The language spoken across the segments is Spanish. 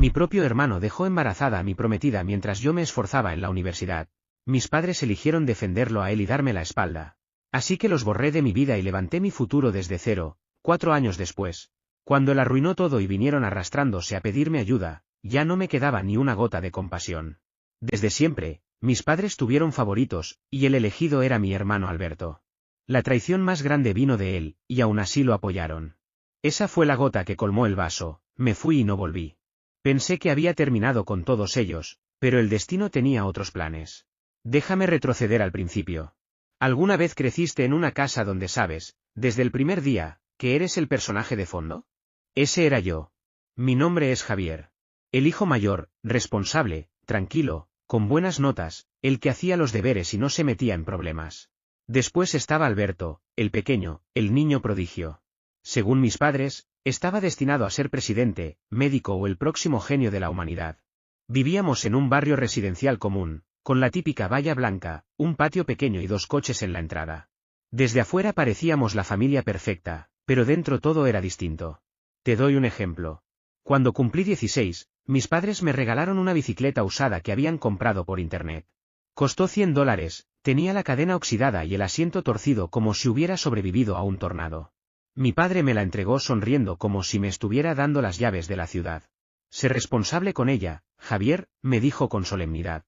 Mi propio hermano dejó embarazada a mi prometida mientras yo me esforzaba en la universidad. Mis padres eligieron defenderlo a él y darme la espalda. Así que los borré de mi vida y levanté mi futuro desde cero, 4 años después. Cuando él arruinó todo y vinieron arrastrándose a pedirme ayuda, ya no me quedaba ni una gota de compasión. Desde siempre, mis padres tuvieron favoritos, y el elegido era mi hermano Alberto. La traición más grande vino de él, y aún así lo apoyaron. Esa fue la gota que colmó el vaso, me fui y no volví. Pensé que había terminado con todos ellos, pero el destino tenía otros planes. Déjame retroceder al principio. ¿Alguna vez creciste en una casa donde sabes, desde el primer día, que eres el personaje de fondo? Ese era yo. Mi nombre es Javier. El hijo mayor, responsable, tranquilo, con buenas notas, el que hacía los deberes y no se metía en problemas. Después estaba Alberto, el pequeño, el niño prodigio. Según mis padres, estaba destinado a ser presidente, médico o el próximo genio de la humanidad. Vivíamos en un barrio residencial común, con la típica valla blanca, un patio pequeño y 2 coches en la entrada. Desde afuera parecíamos la familia perfecta, pero dentro todo era distinto. Te doy un ejemplo. Cuando cumplí 16, mis padres me regalaron una bicicleta usada que habían comprado por internet. Costó $100, tenía la cadena oxidada y el asiento torcido como si hubiera sobrevivido a un tornado. Mi padre me la entregó sonriendo como si me estuviera dando las llaves de la ciudad. Sé responsable con ella, Javier, me dijo con solemnidad.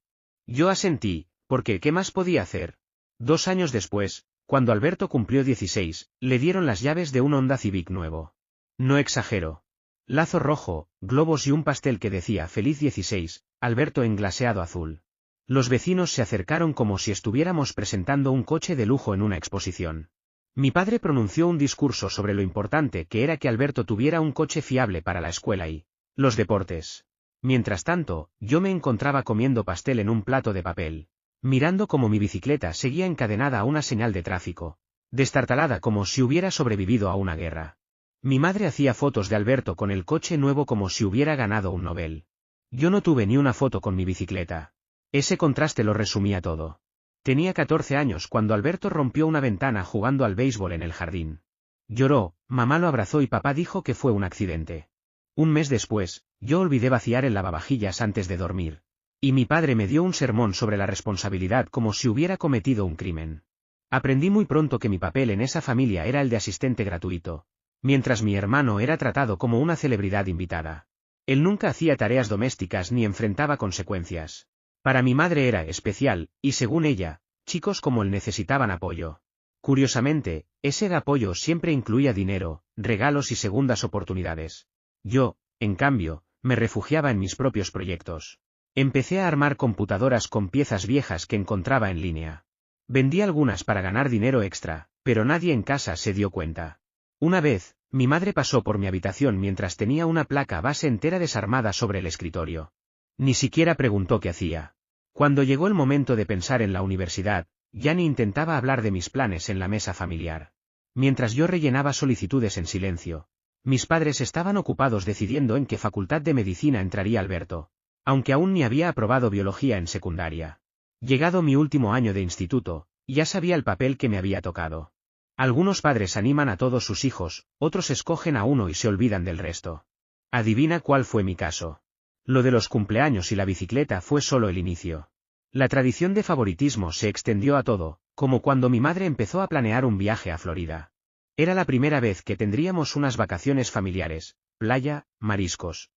Yo asentí, porque ¿qué más podía hacer? 2 años después, cuando Alberto cumplió 16, le dieron las llaves de un Honda Civic nuevo. No exagero. Lazo rojo, globos y un pastel que decía Feliz 16, Alberto en glaseado azul. Los vecinos se acercaron como si estuviéramos presentando un coche de lujo en una exposición. Mi padre pronunció un discurso sobre lo importante que era que Alberto tuviera un coche fiable para la escuela y los deportes. Mientras tanto, yo me encontraba comiendo pastel en un plato de papel, mirando cómo mi bicicleta seguía encadenada a una señal de tráfico, destartalada como si hubiera sobrevivido a una guerra. Mi madre hacía fotos de Alberto con el coche nuevo como si hubiera ganado un Nobel. Yo no tuve ni una foto con mi bicicleta. Ese contraste lo resumía todo. Tenía 14 años cuando Alberto rompió una ventana jugando al béisbol en el jardín. Lloró, mamá lo abrazó y papá dijo que fue un accidente. Un mes después, yo olvidé vaciar el lavavajillas antes de dormir. Y mi padre me dio un sermón sobre la responsabilidad como si hubiera cometido un crimen. Aprendí muy pronto que mi papel en esa familia era el de asistente gratuito, mientras mi hermano era tratado como una celebridad invitada. Él nunca hacía tareas domésticas ni enfrentaba consecuencias. Para mi madre era especial, y según ella, chicos como él necesitaban apoyo. Curiosamente, ese apoyo siempre incluía dinero, regalos y segundas oportunidades. Yo, en cambio, me refugiaba en mis propios proyectos. Empecé a armar computadoras con piezas viejas que encontraba en línea. Vendí algunas para ganar dinero extra, pero nadie en casa se dio cuenta. Una vez, mi madre pasó por mi habitación mientras tenía una placa base entera desarmada sobre el escritorio. Ni siquiera preguntó qué hacía. Cuando llegó el momento de pensar en la universidad, ya ni intentaba hablar de mis planes en la mesa familiar. Mientras yo rellenaba solicitudes en silencio, mis padres estaban ocupados decidiendo en qué facultad de medicina entraría Alberto, aunque aún ni había aprobado biología en secundaria. Llegado mi último año de instituto, ya sabía el papel que me había tocado. Algunos padres animan a todos sus hijos, otros escogen a uno y se olvidan del resto. Adivina cuál fue mi caso. Lo de los cumpleaños y la bicicleta fue solo el inicio. La tradición de favoritismo se extendió a todo, como cuando mi madre empezó a planear un viaje a Florida. Era la primera vez que tendríamos unas vacaciones familiares, playa, mariscos.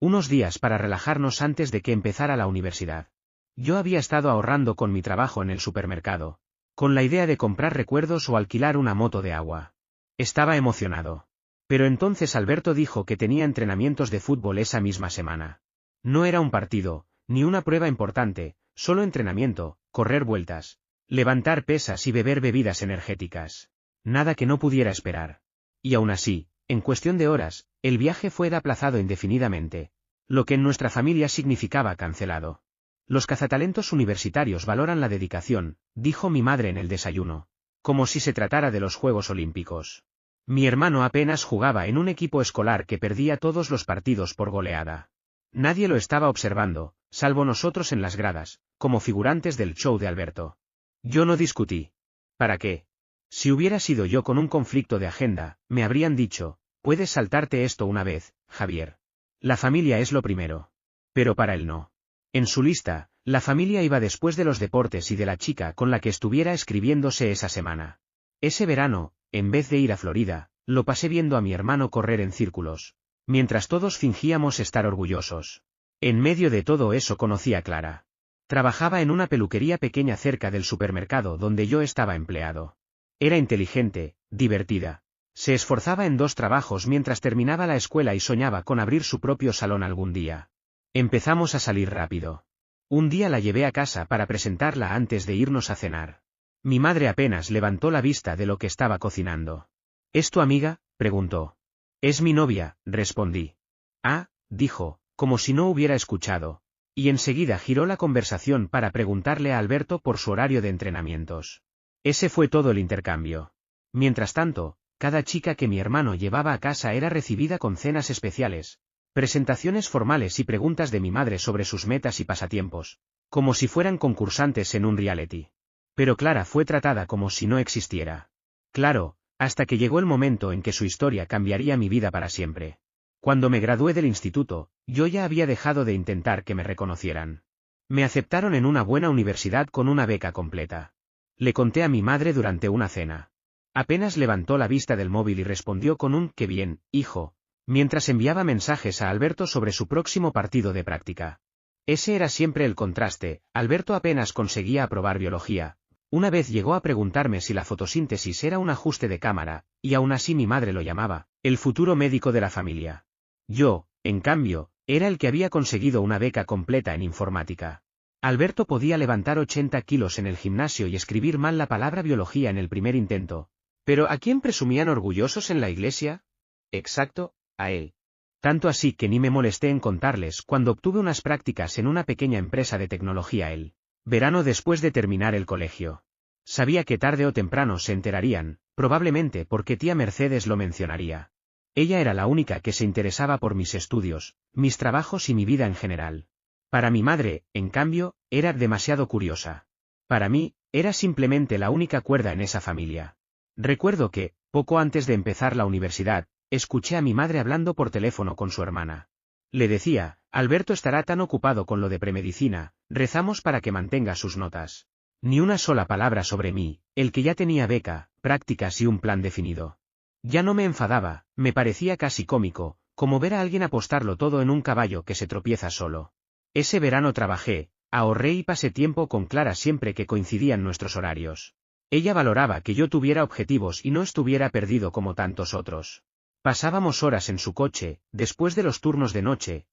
Unos días para relajarnos antes de que empezara la universidad. Yo había estado ahorrando con mi trabajo en el supermercado, con la idea de comprar recuerdos o alquilar una moto de agua. Estaba emocionado. Pero entonces Alberto dijo que tenía entrenamientos de fútbol esa misma semana. No era un partido, ni una prueba importante, solo entrenamiento, correr vueltas, levantar pesas y beber bebidas energéticas. Nada que no pudiera esperar. Y aún así, en cuestión de horas, el viaje fue aplazado indefinidamente, lo que en nuestra familia significaba cancelado. Los cazatalentos universitarios valoran la dedicación, dijo mi madre en el desayuno, como si se tratara de los Juegos Olímpicos. Mi hermano apenas jugaba en un equipo escolar que perdía todos los partidos por goleada. Nadie lo estaba observando, salvo nosotros en las gradas, como figurantes del show de Alberto. Yo no discutí. ¿Para qué? Si hubiera sido yo con un conflicto de agenda, me habrían dicho, puedes saltarte esto una vez, Javier. La familia es lo primero. Pero para él no. En su lista, la familia iba después de los deportes y de la chica con la que estuviera escribiéndose esa semana. Ese verano, en vez de ir a Florida, lo pasé viendo a mi hermano correr en círculos, mientras todos fingíamos estar orgullosos. En medio de todo eso conocí a Clara. Trabajaba en una peluquería pequeña cerca del supermercado donde yo estaba empleado. Era inteligente, divertida. Se esforzaba en 2 trabajos mientras terminaba la escuela y soñaba con abrir su propio salón algún día. Empezamos a salir rápido. Un día la llevé a casa para presentarla antes de irnos a cenar. Mi madre apenas levantó la vista de lo que estaba cocinando. ¿Es tu amiga?, preguntó. Es mi novia, respondí. Ah, dijo, como si no hubiera escuchado. Y enseguida giró la conversación para preguntarle a Alberto por su horario de entrenamientos. Ese fue todo el intercambio. Mientras tanto, cada chica que mi hermano llevaba a casa era recibida con cenas especiales, presentaciones formales y preguntas de mi madre sobre sus metas y pasatiempos, como si fueran concursantes en un reality. Pero Clara fue tratada como si no existiera. Claro, hasta que llegó el momento en que su historia cambiaría mi vida para siempre. Cuando me gradué del instituto, yo ya había dejado de intentar que me reconocieran. Me aceptaron en una buena universidad con una beca completa. Le conté a mi madre durante una cena. Apenas levantó la vista del móvil y respondió con un «qué bien, hijo», mientras enviaba mensajes a Alberto sobre su próximo partido de práctica. Ese era siempre el contraste. Alberto apenas conseguía aprobar biología. Una vez llegó a preguntarme si la fotosíntesis era un ajuste de cámara, y aún así mi madre lo llamaba el futuro médico de la familia. Yo, en cambio, era el que había conseguido una beca completa en informática. Alberto podía levantar 80 kilos en el gimnasio y escribir mal la palabra biología en el primer intento. ¿Pero a quién presumían orgullosos en la iglesia? Exacto, a él. Tanto así que ni me molesté en contarles cuando obtuve unas prácticas en una pequeña empresa de tecnología el verano después de terminar el colegio. Sabía que tarde o temprano se enterarían, probablemente porque tía Mercedes lo mencionaría. Ella era la única que se interesaba por mis estudios, mis trabajos y mi vida en general. Para mi madre, en cambio, era demasiado curiosa. Para mí, era simplemente la única cuerda en esa familia. Recuerdo que, poco antes de empezar la universidad, escuché a mi madre hablando por teléfono con su hermana. Le decía, Alberto estará tan ocupado con lo de premedicina, rezamos para que mantenga sus notas. Ni una sola palabra sobre mí, el que ya tenía beca, prácticas y un plan definido. Ya no me enfadaba, me parecía casi cómico, como ver a alguien apostarlo todo en un caballo que se tropieza solo. Ese verano trabajé, ahorré y pasé tiempo con Clara siempre que coincidían nuestros horarios. Ella valoraba que yo tuviera objetivos y no estuviera perdido como tantos otros. Pasábamos horas en su coche, después de los turnos de noche,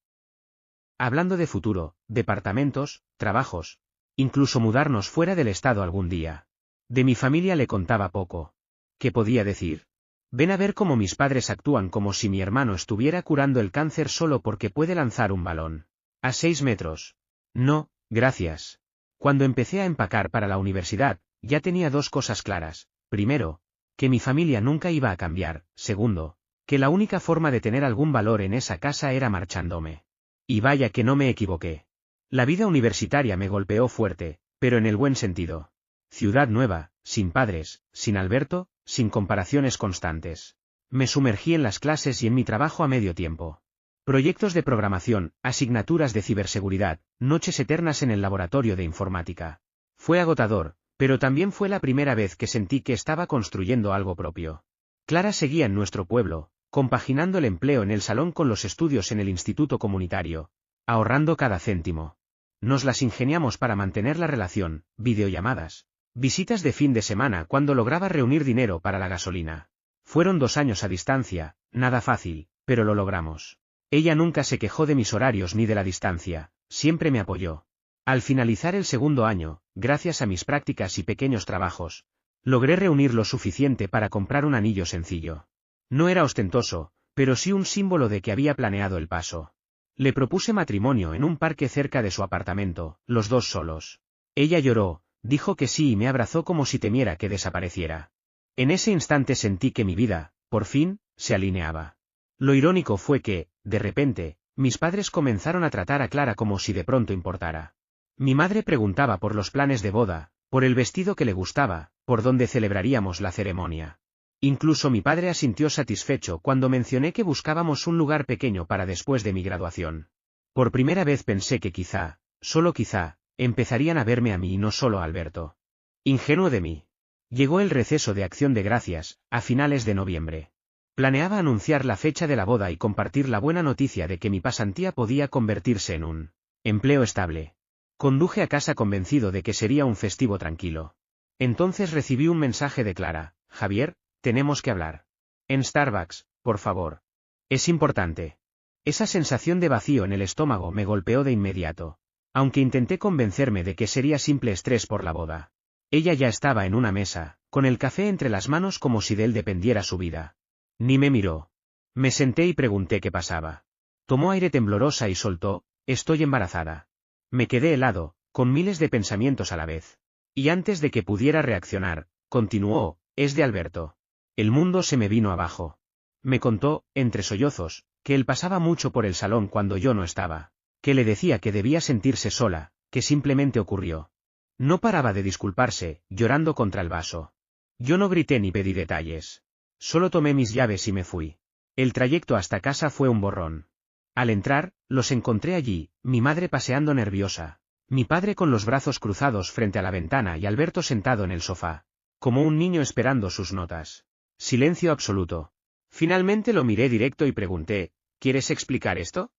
hablando de futuro, departamentos, trabajos, incluso mudarnos fuera del estado algún día. De mi familia le contaba poco. ¿Qué podía decir? Ven a ver cómo mis padres actúan como si mi hermano estuviera curando el cáncer solo porque puede lanzar un balón. A 6 metros. No, gracias. Cuando empecé a empacar para la universidad, ya tenía 2 cosas claras. Primero, que mi familia nunca iba a cambiar. Segundo, que la única forma de tener algún valor en esa casa era marchándome. Y vaya que no me equivoqué. La vida universitaria me golpeó fuerte, pero en el buen sentido. Ciudad nueva, sin padres, sin Alberto, sin comparaciones constantes. Me sumergí en las clases y en mi trabajo a medio tiempo. Proyectos de programación, asignaturas de ciberseguridad, noches eternas en el laboratorio de informática. Fue agotador, pero también fue la primera vez que sentí que estaba construyendo algo propio. Clara seguía en nuestro pueblo, compaginando el empleo en el salón con los estudios en el instituto comunitario, ahorrando cada céntimo. Nos las ingeniamos para mantener la relación, videollamadas, visitas de fin de semana cuando lograba reunir dinero para la gasolina. Fueron 2 años a distancia, nada fácil, pero lo logramos. Ella nunca se quejó de mis horarios ni de la distancia, siempre me apoyó. Al finalizar el 2.º año, gracias a mis prácticas y pequeños trabajos, logré reunir lo suficiente para comprar un anillo sencillo. No era ostentoso, pero sí un símbolo de que había planeado el paso. Le propuse matrimonio en un parque cerca de su apartamento, los 2 solos. Ella lloró, dijo que sí y me abrazó como si temiera que desapareciera. En ese instante sentí que mi vida, por fin, se alineaba. Lo irónico fue que, de repente, mis padres comenzaron a tratar a Clara como si de pronto importara. Mi madre preguntaba por los planes de boda, por el vestido que le gustaba, por dónde celebraríamos la ceremonia. Incluso mi padre asintió satisfecho cuando mencioné que buscábamos un lugar pequeño para después de mi graduación. Por primera vez pensé que quizá, solo quizá, empezarían a verme a mí y no solo a Alberto. Ingenuo de mí. Llegó el receso de Acción de Gracias, a finales de noviembre. Planeaba anunciar la fecha de la boda y compartir la buena noticia de que mi pasantía podía convertirse en un empleo estable. Conduje a casa convencido de que sería un festivo tranquilo. Entonces recibí un mensaje de Clara: Javier, tenemos que hablar. En Starbucks, por favor. Es importante. Esa sensación de vacío en el estómago me golpeó de inmediato. Aunque intenté convencerme de que sería simple estrés por la boda. Ella ya estaba en una mesa, con el café entre las manos como si de él dependiera su vida. Ni me miró. Me senté y pregunté qué pasaba. Tomó aire temblorosa y soltó: estoy embarazada. Me quedé helado, con miles de pensamientos a la vez. Y antes de que pudiera reaccionar, continuó: es de Alberto. El mundo se me vino abajo. Me contó, entre sollozos, que él pasaba mucho por el salón cuando yo no estaba, que le decía que debía sentirse sola, que simplemente ocurrió. No paraba de disculparse, llorando contra el vaso. Yo no grité ni pedí detalles. Solo tomé mis llaves y me fui. El trayecto hasta casa fue un borrón. Al entrar, los encontré allí, mi madre paseando nerviosa, mi padre con los brazos cruzados frente a la ventana y Alberto sentado en el sofá, como un niño esperando sus notas. Silencio absoluto. Finalmente lo miré directo y pregunté: ¿quieres explicar esto?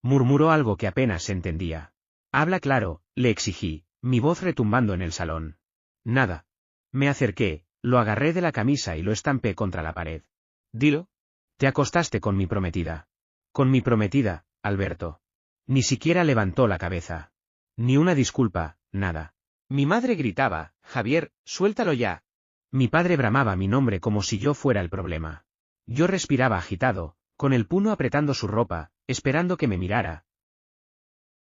Murmuró algo que apenas se entendía. Habla claro, le exigí, mi voz retumbando en el salón. Nada. Me acerqué, lo agarré de la camisa y lo estampé contra la pared. Dilo. Te acostaste con mi prometida. Con mi prometida, Alberto. Ni siquiera levantó la cabeza. Ni una disculpa, nada. Mi madre gritaba: Javier, suéltalo ya. Mi padre bramaba mi nombre como si yo fuera el problema. Yo respiraba agitado, con el puño apretando su ropa, esperando que me mirara.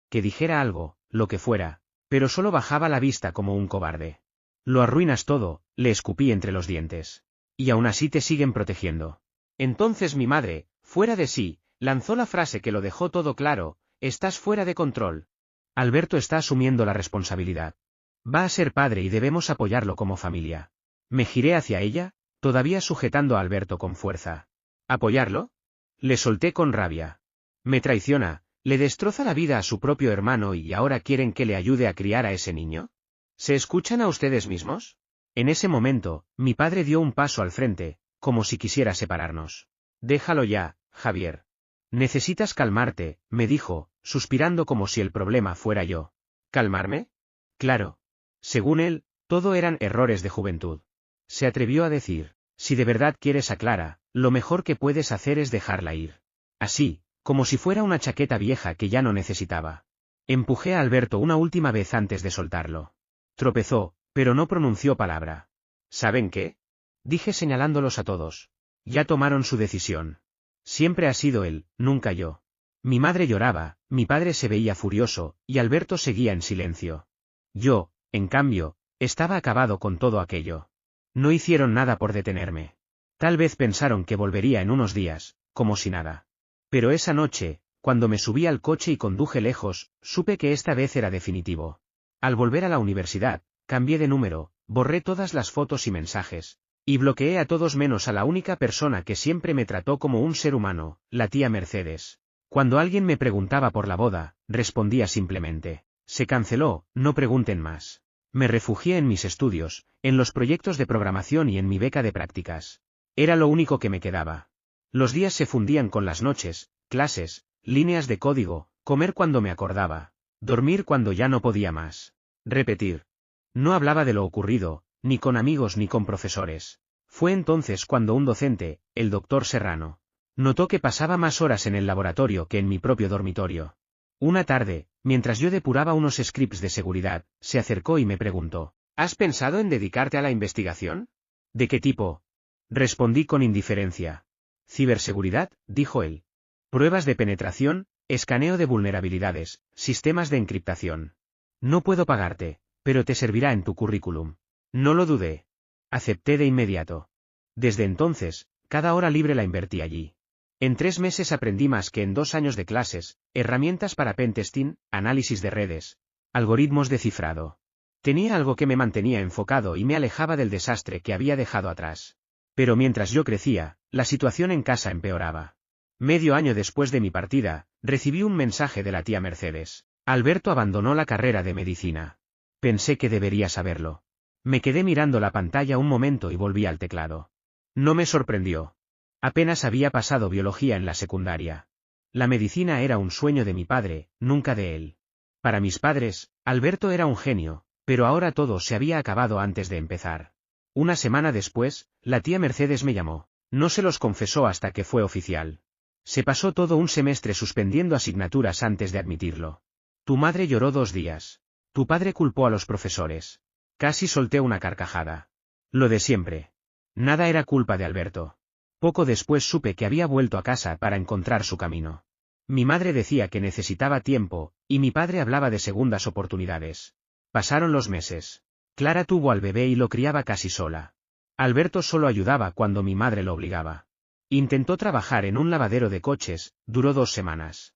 Que dijera algo, lo que fuera, pero solo bajaba la vista como un cobarde. Lo arruinas todo, le escupí entre los dientes. Y aún así te siguen protegiendo. Entonces mi madre, fuera de sí, lanzó la frase que lo dejó todo claro: estás fuera de control. Alberto está asumiendo la responsabilidad. Va a ser padre y debemos apoyarlo como familia. Me giré hacia ella, todavía sujetando a Alberto con fuerza. ¿Apoyarlo? Le solté con rabia. Me traiciona, le destroza la vida a su propio hermano y ahora quieren que le ayude a criar a ese niño. ¿Se escuchan a ustedes mismos? En ese momento, mi padre dio un paso al frente, como si quisiera separarnos. Déjalo ya, Javier. Necesitas calmarte, me dijo, suspirando como si el problema fuera yo. ¿Calmarme? Claro. Según él, todo eran errores de juventud. Se atrevió a decir: si de verdad quieres a Clara, lo mejor que puedes hacer es dejarla ir. Así, como si fuera una chaqueta vieja que ya no necesitaba. Empujé a Alberto una última vez antes de soltarlo. Tropezó, pero no pronunció palabra. ¿Saben qué? Dije señalándolos a todos. Ya tomaron su decisión. Siempre ha sido él, nunca yo. Mi madre lloraba, mi padre se veía furioso, y Alberto seguía en silencio. Yo, en cambio, estaba acabado con todo aquello. No hicieron nada por detenerme. Tal vez pensaron que volvería en unos días, como si nada. Pero esa noche, cuando me subí al coche y conduje lejos, supe que esta vez era definitivo. Al volver a la universidad, cambié de número, borré todas las fotos y mensajes, y bloqueé a todos menos a la única persona que siempre me trató como un ser humano, la tía Mercedes. Cuando alguien me preguntaba por la boda, respondía simplemente: se canceló, no pregunten más. Me refugié en mis estudios, en los proyectos de programación y en mi beca de prácticas. Era lo único que me quedaba. Los días se fundían con las noches, clases, líneas de código, comer cuando me acordaba, dormir cuando ya no podía más. Repetir. No hablaba de lo ocurrido, ni con amigos ni con profesores. Fue entonces cuando un docente, el doctor Serrano, notó que pasaba más horas en el laboratorio que en mi propio dormitorio. Una tarde, mientras yo depuraba unos scripts de seguridad, se acercó y me preguntó: ¿has pensado en dedicarte a la investigación? ¿De qué tipo? Respondí con indiferencia. Ciberseguridad, dijo él. Pruebas de penetración, escaneo de vulnerabilidades, sistemas de encriptación. No puedo pagarte, pero te servirá en tu currículum. No lo dudé. Acepté de inmediato. Desde entonces, cada hora libre la invertí allí. En 3 meses aprendí más que en 2 años de clases: herramientas para pentesting, análisis de redes, algoritmos de cifrado. Tenía algo que me mantenía enfocado y me alejaba del desastre que había dejado atrás. Pero mientras yo crecía, la situación en casa empeoraba. Medio año después de mi partida, recibí un mensaje de la tía Mercedes. Alberto abandonó la carrera de medicina. Pensé que debería saberlo. Me quedé mirando la pantalla un momento y volví al teclado. No me sorprendió. Apenas había pasado biología en la secundaria. La medicina era un sueño de mi padre, nunca de él. Para mis padres, Alberto era un genio, pero ahora todo se había acabado antes de empezar. Una semana después, la tía Mercedes me llamó. No se los confesó hasta que fue oficial. Se pasó todo un semestre suspendiendo asignaturas antes de admitirlo. Tu madre lloró 2 días. Tu padre culpó a los profesores. Casi solté una carcajada. Lo de siempre. Nada era culpa de Alberto. Poco después supe que había vuelto a casa para encontrar su camino. Mi madre decía que necesitaba tiempo, y mi padre hablaba de segundas oportunidades. Pasaron los meses. Clara tuvo al bebé y lo criaba casi sola. Alberto solo ayudaba cuando mi madre lo obligaba. Intentó trabajar en un lavadero de coches, duró 2 semanas.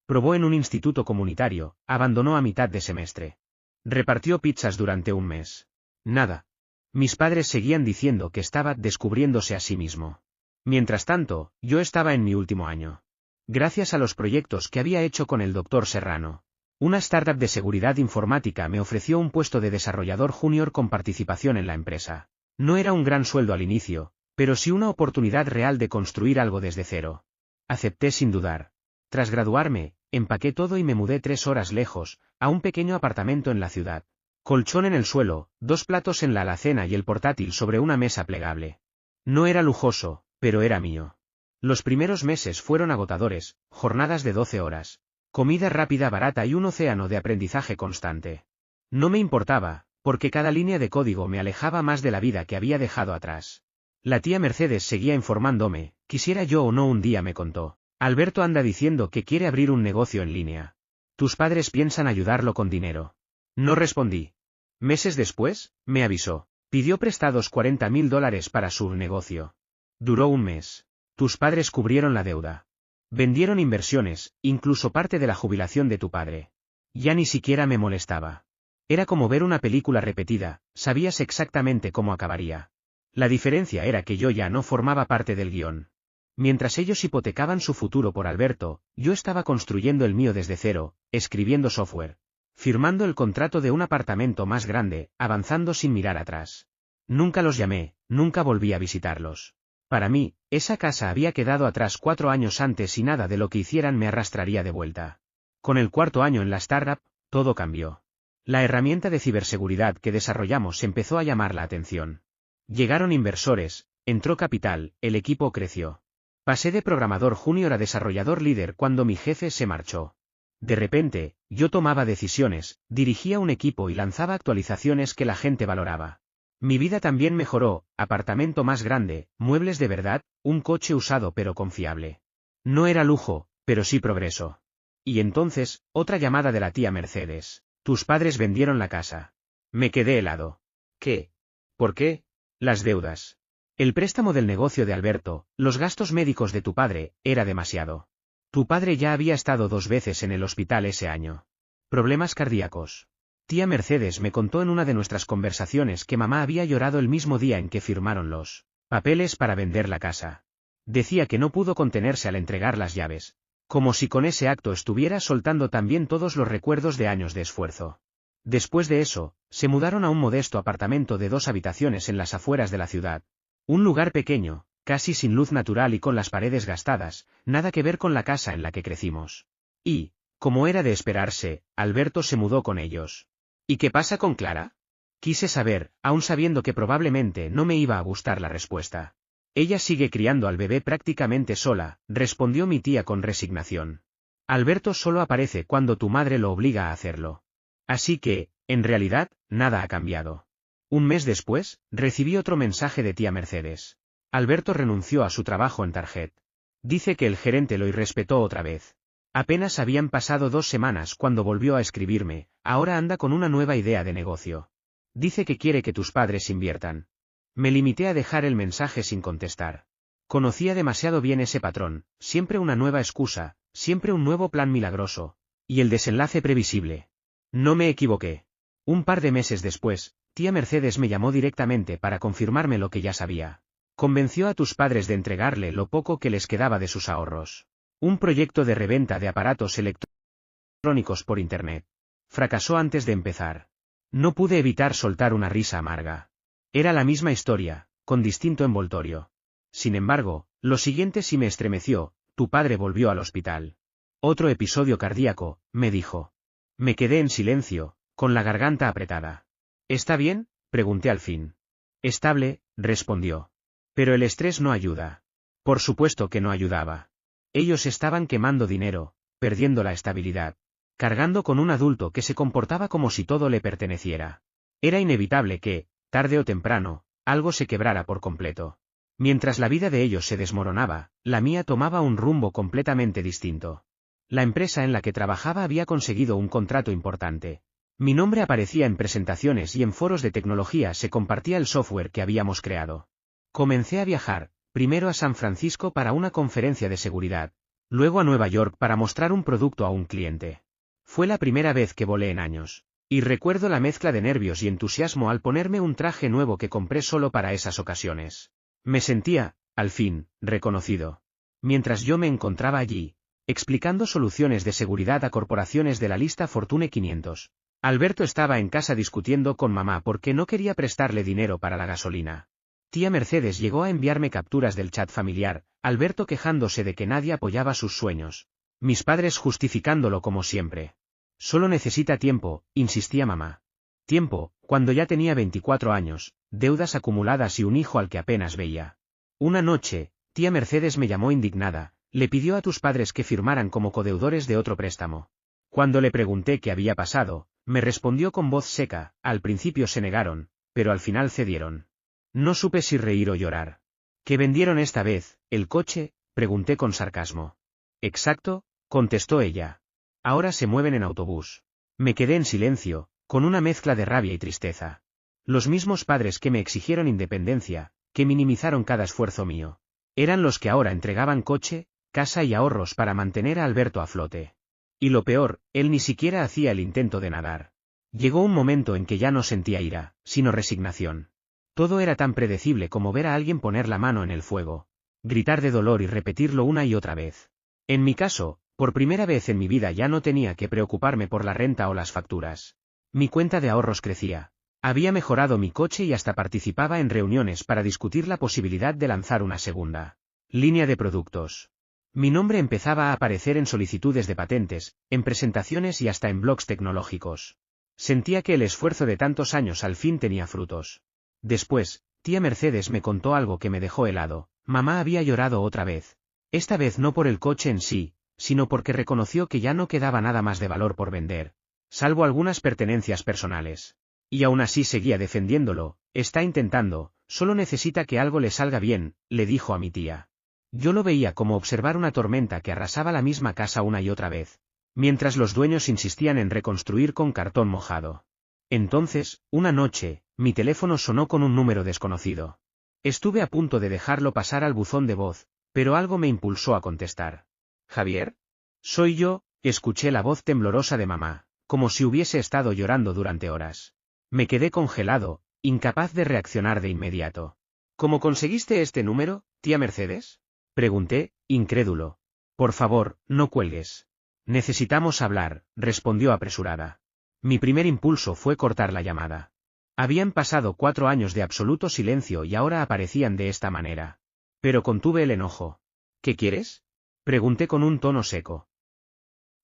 Probó en un instituto comunitario, abandonó a mitad de semestre. Repartió pizzas durante 1 mes. Nada. Mis padres seguían diciendo que estaba descubriéndose a sí mismo. Mientras tanto, yo estaba en mi último año. Gracias a los proyectos que había hecho con el Dr. Serrano, una startup de seguridad informática me ofreció un puesto de desarrollador junior con participación en la empresa. No era un gran sueldo al inicio, pero sí una oportunidad real de construir algo desde cero. Acepté sin dudar. Tras graduarme, empaqué todo y me mudé 3 horas lejos, a un pequeño apartamento en la ciudad. Colchón en el suelo, 2 platos en la alacena y el portátil sobre una mesa plegable. No era lujoso, pero era mío. Los primeros meses fueron agotadores, jornadas de 12 horas. Comida rápida barata y un océano de aprendizaje constante. No me importaba, porque cada línea de código me alejaba más de la vida que había dejado atrás. La tía Mercedes seguía informándome, quisiera yo o no un día me contó. Alberto anda diciendo que quiere abrir un negocio en línea. Tus padres piensan ayudarlo con dinero. No respondí. Meses después, me avisó. Pidió prestados $40.000 para su negocio. Duró 1 mes. Tus padres cubrieron la deuda. Vendieron inversiones, incluso parte de la jubilación de tu padre. Ya ni siquiera me molestaba. Era como ver una película repetida, sabías exactamente cómo acabaría. La diferencia era que yo ya no formaba parte del guión. Mientras ellos hipotecaban su futuro por Alberto, yo estaba construyendo el mío desde cero, escribiendo software, firmando el contrato de un apartamento más grande, avanzando sin mirar atrás. Nunca los llamé, nunca volví a visitarlos. Para mí, esa casa había quedado atrás 4 años antes y nada de lo que hicieran me arrastraría de vuelta. Con el 4.º año en la startup, todo cambió. La herramienta de ciberseguridad que desarrollamos empezó a llamar la atención. Llegaron inversores, entró capital, el equipo creció. Pasé de programador junior a desarrollador líder cuando mi jefe se marchó. De repente, yo tomaba decisiones, dirigía un equipo y lanzaba actualizaciones que la gente valoraba. Mi vida también mejoró, apartamento más grande, muebles de verdad, un coche usado pero confiable. No era lujo, pero sí progreso. Y entonces, otra llamada de la tía Mercedes. Tus padres vendieron la casa. Me quedé helado. ¿Qué? ¿Por qué? Las deudas. El préstamo del negocio de Alberto, los gastos médicos de tu padre, era demasiado. Tu padre ya había estado 2 veces en el hospital ese año. Problemas cardíacos. Tía Mercedes me contó en una de nuestras conversaciones que mamá había llorado el mismo día en que firmaron los papeles para vender la casa. Decía que no pudo contenerse al entregar las llaves, como si con ese acto estuviera soltando también todos los recuerdos de años de esfuerzo. Después de eso, se mudaron a un modesto apartamento de 2 habitaciones en las afueras de la ciudad. Un lugar pequeño, casi sin luz natural y con las paredes gastadas, nada que ver con la casa en la que crecimos. Y, como era de esperarse, Alberto se mudó con ellos. ¿Y qué pasa con Clara? Quise saber, aun sabiendo que probablemente no me iba a gustar la respuesta. Ella sigue criando al bebé prácticamente sola, respondió mi tía con resignación. Alberto solo aparece cuando tu madre lo obliga a hacerlo. Así que, en realidad, nada ha cambiado. 1 mes después, recibí otro mensaje de tía Mercedes. Alberto renunció a su trabajo en Target. Dice que el gerente lo irrespetó otra vez. Apenas habían pasado 2 semanas cuando volvió a escribirme, ahora anda con una nueva idea de negocio. Dice que quiere que tus padres inviertan. Me limité a dejar el mensaje sin contestar. Conocía demasiado bien ese patrón, siempre una nueva excusa, siempre un nuevo plan milagroso. Y el desenlace previsible. No me equivoqué. Un par de meses después, tía Mercedes me llamó directamente para confirmarme lo que ya sabía. Convenció a tus padres de entregarle lo poco que les quedaba de sus ahorros. Un proyecto de reventa de aparatos electrónicos por Internet. Fracasó antes de empezar. No pude evitar soltar una risa amarga. Era la misma historia, con distinto envoltorio. Sin embargo, lo siguiente sí me estremeció: tu padre volvió al hospital. Otro episodio cardíaco, me dijo. Me quedé en silencio, con la garganta apretada. ¿Está bien?, pregunté al fin. Estable, respondió. Pero el estrés no ayuda. Por supuesto que no ayudaba. Ellos estaban quemando dinero, perdiendo la estabilidad, cargando con un adulto que se comportaba como si todo le perteneciera. Era inevitable que, tarde o temprano, algo se quebrara por completo. Mientras la vida de ellos se desmoronaba, la mía tomaba un rumbo completamente distinto. La empresa en la que trabajaba había conseguido un contrato importante. Mi nombre aparecía en presentaciones y en foros de tecnología se compartía el software que habíamos creado. Comencé a viajar, primero a San Francisco para una conferencia de seguridad, luego a Nueva York para mostrar un producto a un cliente. Fue la primera vez que volé en años, y recuerdo la mezcla de nervios y entusiasmo al ponerme un traje nuevo que compré solo para esas ocasiones. Me sentía, al fin, reconocido. Mientras yo me encontraba allí, explicando soluciones de seguridad a corporaciones de la lista Fortune 500, Alberto estaba en casa discutiendo con mamá porque no quería prestarle dinero para la gasolina. Tía Mercedes llegó a enviarme capturas del chat familiar, Alberto quejándose de que nadie apoyaba sus sueños. Mis padres justificándolo como siempre. Solo necesita tiempo, insistía mamá. Tiempo, cuando ya tenía 24 años, deudas acumuladas y un hijo al que apenas veía. Una noche, tía Mercedes me llamó indignada, le pidió a tus padres que firmaran como codeudores de otro préstamo. Cuando le pregunté qué había pasado, me respondió con voz seca: al principio se negaron, pero al final cedieron. No supe si reír o llorar. ¿Qué vendieron esta vez, el coche?, pregunté con sarcasmo. Exacto, contestó ella. Ahora se mueven en autobús. Me quedé en silencio, con una mezcla de rabia y tristeza. Los mismos padres que me exigieron independencia, que minimizaron cada esfuerzo mío, eran los que ahora entregaban coche, casa y ahorros para mantener a Alberto a flote. Y lo peor, él ni siquiera hacía el intento de nadar. Llegó un momento en que ya no sentía ira, sino resignación. Todo era tan predecible como ver a alguien poner la mano en el fuego, gritar de dolor y repetirlo una y otra vez. En mi caso, por primera vez en mi vida ya no tenía que preocuparme por la renta o las facturas. Mi cuenta de ahorros crecía. Había mejorado mi coche y hasta participaba en reuniones para discutir la posibilidad de lanzar una segunda línea de productos. Mi nombre empezaba a aparecer en solicitudes de patentes, en presentaciones y hasta en blogs tecnológicos. Sentía que el esfuerzo de tantos años al fin tenía frutos. Después, tía Mercedes me contó algo que me dejó helado. Mamá había llorado otra vez. Esta vez no por el coche en sí, sino porque reconoció que ya no quedaba nada más de valor por vender, salvo algunas pertenencias personales. Y aún así seguía defendiéndolo. Está intentando, solo necesita que algo le salga bien, le dijo a mi tía. Yo lo veía como observar una tormenta que arrasaba la misma casa una y otra vez, mientras los dueños insistían en reconstruir con cartón mojado. Entonces, una noche, mi teléfono sonó con un número desconocido. Estuve a punto de dejarlo pasar al buzón de voz, pero algo me impulsó a contestar. ¿Javier? Soy yo, escuché la voz temblorosa de mamá, como si hubiese estado llorando durante horas. Me quedé congelado, incapaz de reaccionar de inmediato. ¿Cómo conseguiste este número, tía Mercedes?, pregunté, incrédulo. Por favor, no cuelgues. Necesitamos hablar, respondió apresurada. Mi primer impulso fue cortar la llamada. Habían pasado 4 años de absoluto silencio y ahora aparecían de esta manera. Pero contuve el enojo. ¿Qué quieres?, pregunté con un tono seco.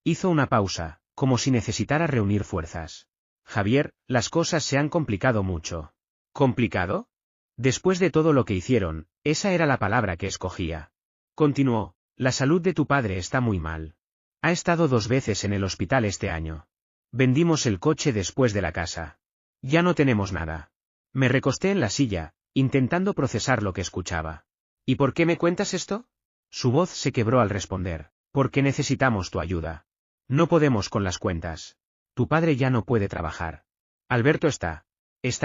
Hizo una pausa, como si necesitara reunir fuerzas. Javier, las cosas se han complicado mucho. ¿Complicado? Después de todo lo que hicieron, esa era la palabra que escogía. Continuó: la salud de tu padre está muy mal. Ha estado 2 veces en el hospital este año. Vendimos el coche después de la casa. Ya no tenemos nada. Me recosté en la silla, intentando procesar lo que escuchaba. ¿Y por qué me cuentas esto? Su voz se quebró al responder. Porque necesitamos tu ayuda. No podemos con las cuentas. Tu padre ya no puede trabajar. Alberto está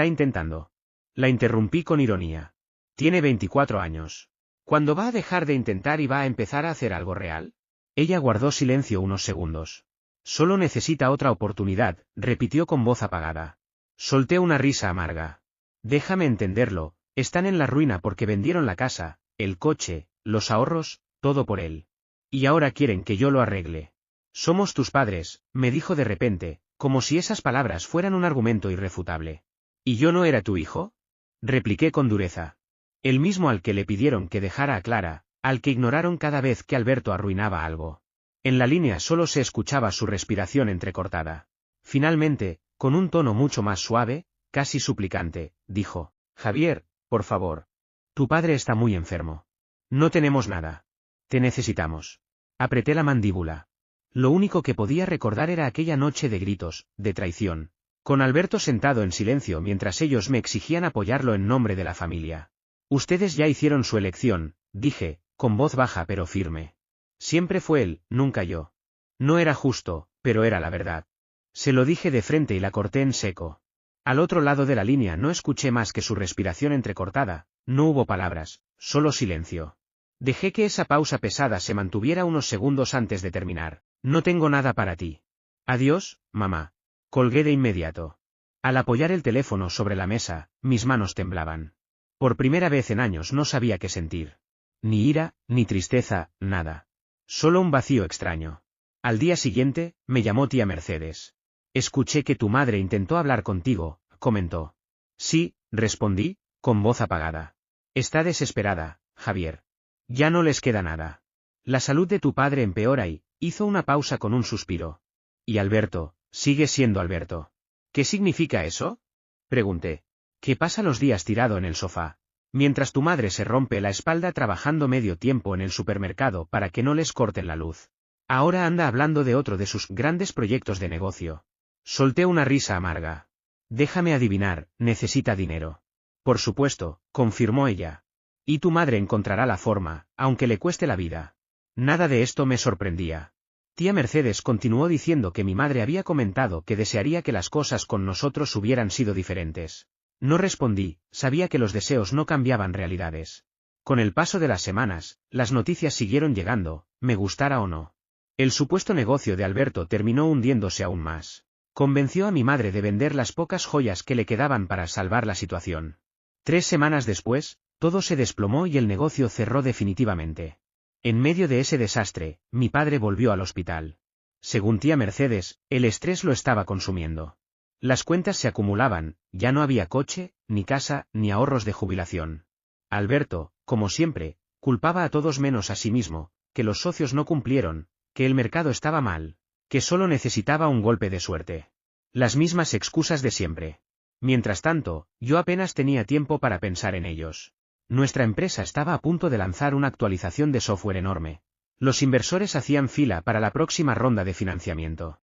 intentando. La interrumpí con ironía. Tiene 24 años. ¿Cuándo va a dejar de intentar y va a empezar a hacer algo real? Ella guardó silencio unos segundos. Solo necesita otra oportunidad, repitió con voz apagada. Solté una risa amarga. Déjame entenderlo, están en la ruina porque vendieron la casa, el coche, los ahorros, todo por él. Y ahora quieren que yo lo arregle. Somos tus padres, me dijo de repente, como si esas palabras fueran un argumento irrefutable. ¿Y yo no era tu hijo? Repliqué con dureza. El mismo al que le pidieron que dejara a Clara, al que ignoraron cada vez que Alberto arruinaba algo. En la línea solo se escuchaba su respiración entrecortada. Finalmente, con un tono mucho más suave, casi suplicante, dijo: Javier, por favor. Tu padre está muy enfermo. No tenemos nada. Te necesitamos. Apreté la mandíbula. Lo único que podía recordar era aquella noche de gritos, de traición, con Alberto sentado en silencio mientras ellos me exigían apoyarlo en nombre de la familia. Ustedes ya hicieron su elección, dije, con voz baja pero firme. Siempre fue él, nunca yo. No era justo, pero era la verdad. Se lo dije de frente y la corté en seco. Al otro lado de la línea no escuché más que su respiración entrecortada, no hubo palabras, solo silencio. Dejé que esa pausa pesada se mantuviera unos segundos antes de terminar. No tengo nada para ti. Adiós, mamá. Colgué de inmediato. Al apoyar el teléfono sobre la mesa, mis manos temblaban. Por primera vez en años no sabía qué sentir. Ni ira, ni tristeza, nada. Solo un vacío extraño. Al día siguiente, me llamó tía Mercedes. Escuché que tu madre intentó hablar contigo, comentó. Sí, respondí, con voz apagada. Está desesperada, Javier. Ya no les queda nada. La salud de tu padre empeora y, hizo una pausa con un suspiro. ¿Y Alberto, sigue siendo Alberto? ¿Qué significa eso? Pregunté. Que pasa los días tirado en el sofá, mientras tu madre se rompe la espalda trabajando medio tiempo en el supermercado para que no les corten la luz. Ahora anda hablando de otro de sus grandes proyectos de negocio. Solté una risa amarga. Déjame adivinar, necesita dinero. Por supuesto, confirmó ella. Y tu madre encontrará la forma, aunque le cueste la vida. Nada de esto me sorprendía. Tía Mercedes continuó diciendo que mi madre había comentado que desearía que las cosas con nosotros hubieran sido diferentes. No respondí, sabía que los deseos no cambiaban realidades. Con el paso de las semanas, las noticias siguieron llegando, me gustara o no. El supuesto negocio de Alberto terminó hundiéndose aún más. Convenció a mi madre de vender las pocas joyas que le quedaban para salvar la situación. 3 semanas después, todo se desplomó y el negocio cerró definitivamente. En medio de ese desastre, mi padre volvió al hospital. Según tía Mercedes, el estrés lo estaba consumiendo. Las cuentas se acumulaban, ya no había coche, ni casa, ni ahorros de jubilación. Alberto, como siempre, culpaba a todos menos a sí mismo, que los socios no cumplieron, que el mercado estaba mal, que solo necesitaba un golpe de suerte. Las mismas excusas de siempre. Mientras tanto, yo apenas tenía tiempo para pensar en ellos. Nuestra empresa estaba a punto de lanzar una actualización de software enorme. Los inversores hacían fila para la próxima ronda de financiamiento.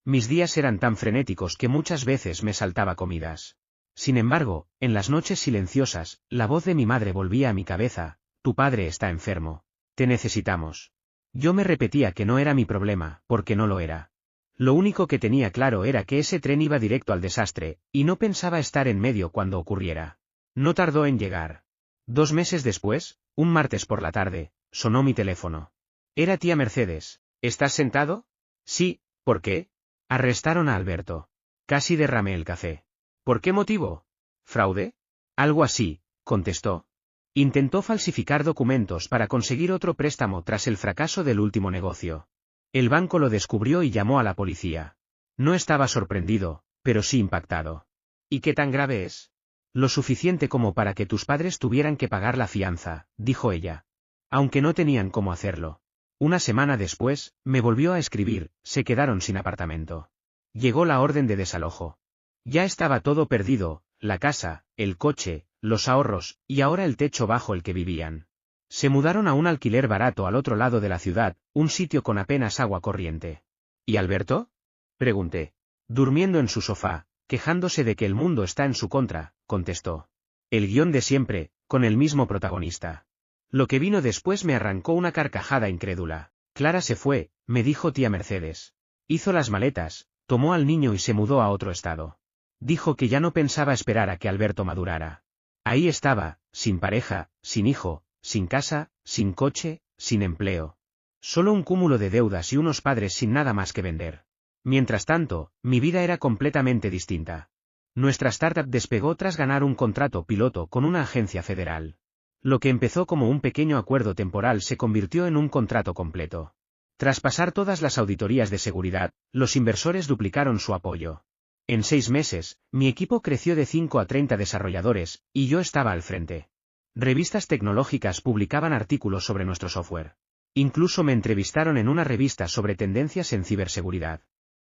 Mis días eran tan frenéticos que muchas veces me saltaba comidas. Sin embargo, en las noches silenciosas, la voz de mi madre volvía a mi cabeza: tu padre está enfermo. Te necesitamos. Yo me repetía que no era mi problema, porque no lo era. Lo único que tenía claro era que ese tren iba directo al desastre, y no pensaba estar en medio cuando ocurriera. No tardó en llegar. 2 meses después, un martes por la tarde, sonó mi teléfono. Era tía Mercedes. ¿Estás sentado? Sí, ¿por qué? Arrestaron a Alberto. Casi derramé el café. ¿Por qué motivo? ¿Fraude? Algo así, contestó. Intentó falsificar documentos para conseguir otro préstamo tras el fracaso del último negocio. El banco lo descubrió y llamó a la policía. No estaba sorprendido, pero sí impactado. ¿Y qué tan grave es? Lo suficiente como para que tus padres tuvieran que pagar la fianza, dijo ella. Aunque no tenían cómo hacerlo. Una semana después, me volvió a escribir: se quedaron sin apartamento. Llegó la orden de desalojo. Ya estaba todo perdido, la casa, el coche, los ahorros, y ahora el techo bajo el que vivían. Se mudaron a un alquiler barato al otro lado de la ciudad, un sitio con apenas agua corriente. ¿Y Alberto? Pregunté. Durmiendo en su sofá, quejándose de que el mundo está en su contra, contestó. El guión de siempre, con el mismo protagonista. Lo que vino después me arrancó una carcajada incrédula. Clara se fue, me dijo tía Mercedes. Hizo las maletas, tomó al niño y se mudó a otro estado. Dijo que ya no pensaba esperar a que Alberto madurara. Ahí estaba, sin pareja, sin hijo, sin casa, sin coche, sin empleo. Solo un cúmulo de deudas y unos padres sin nada más que vender. Mientras tanto, mi vida era completamente distinta. Nuestra startup despegó tras ganar un contrato piloto con una agencia federal. Lo que empezó como un pequeño acuerdo temporal se convirtió en un contrato completo. Tras pasar todas las auditorías de seguridad, los inversores duplicaron su apoyo. En 6 meses, mi equipo creció de 5 a 30 desarrolladores, y yo estaba al frente. Revistas tecnológicas publicaban artículos sobre nuestro software. Incluso me entrevistaron en una revista sobre tendencias en ciberseguridad.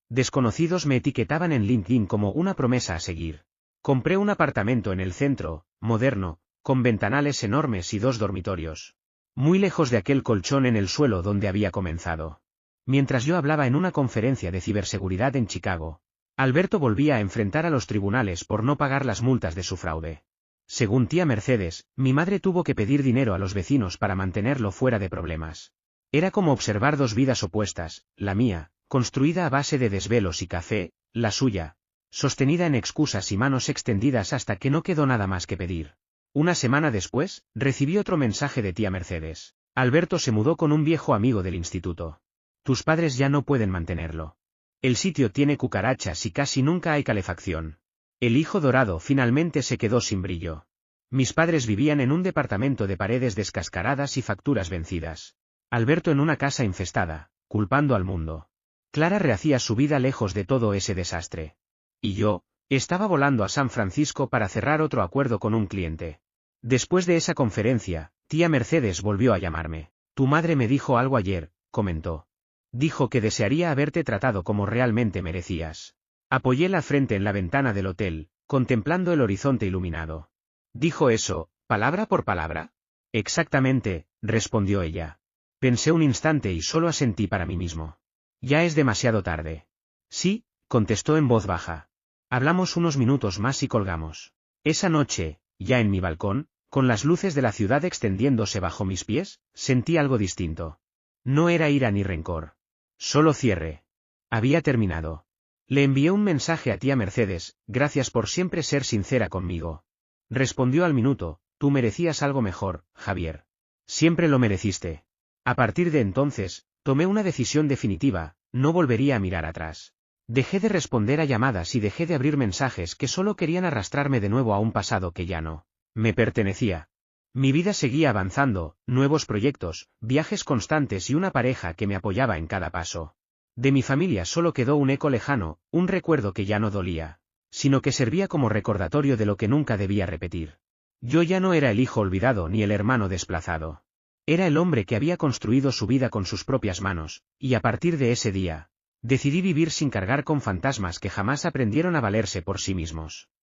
Desconocidos me etiquetaban en LinkedIn como una promesa a seguir. Compré un apartamento en el centro, moderno, con ventanales enormes y 2 dormitorios. Muy lejos de aquel colchón en el suelo donde había comenzado. Mientras yo hablaba en una conferencia de ciberseguridad en Chicago, Alberto volvía a enfrentar a los tribunales por no pagar las multas de su fraude. Según tía Mercedes, mi madre tuvo que pedir dinero a los vecinos para mantenerlo fuera de problemas. Era como observar 2 vidas opuestas, la mía, construida a base de desvelos y café, la suya, sostenida en excusas y manos extendidas hasta que no quedó nada más que pedir. Una semana después, recibí otro mensaje de tía Mercedes. Alberto se mudó con un viejo amigo del instituto. Tus padres ya no pueden mantenerlo. El sitio tiene cucarachas y casi nunca hay calefacción. El hijo dorado finalmente se quedó sin brillo. Mis padres vivían en un departamento de paredes descascaradas y facturas vencidas. Alberto en una casa infestada, culpando al mundo. Clara rehacía su vida lejos de todo ese desastre. Y yo, estaba volando a San Francisco para cerrar otro acuerdo con un cliente. Después de esa conferencia, tía Mercedes volvió a llamarme. Tu madre me dijo algo ayer, comentó. Dijo que desearía haberte tratado como realmente merecías. Apoyé la frente en la ventana del hotel, contemplando el horizonte iluminado. ¿Dijo eso, palabra por palabra? Exactamente, respondió ella. Pensé un instante y solo asentí para mí mismo. Ya es demasiado tarde. Sí, contestó en voz baja. Hablamos unos minutos más y colgamos. Esa noche, ya en mi balcón, con las luces de la ciudad extendiéndose bajo mis pies, sentí algo distinto. No era ira ni rencor. Solo cierre. Había terminado. Le envié un mensaje a tía Mercedes, gracias por siempre ser sincera conmigo. Respondió al minuto, tú merecías algo mejor, Javier. Siempre lo mereciste. A partir de entonces, tomé una decisión definitiva, no volvería a mirar atrás. Dejé de responder a llamadas y dejé de abrir mensajes que solo querían arrastrarme de nuevo a un pasado que ya no me pertenecía. Mi vida seguía avanzando, nuevos proyectos, viajes constantes y una pareja que me apoyaba en cada paso. De mi familia solo quedó un eco lejano, un recuerdo que ya no dolía, sino que servía como recordatorio de lo que nunca debía repetir. Yo ya no era el hijo olvidado ni el hermano desplazado. Era el hombre que había construido su vida con sus propias manos, y a partir de ese día, decidí vivir sin cargar con fantasmas que jamás aprendieron a valerse por sí mismos.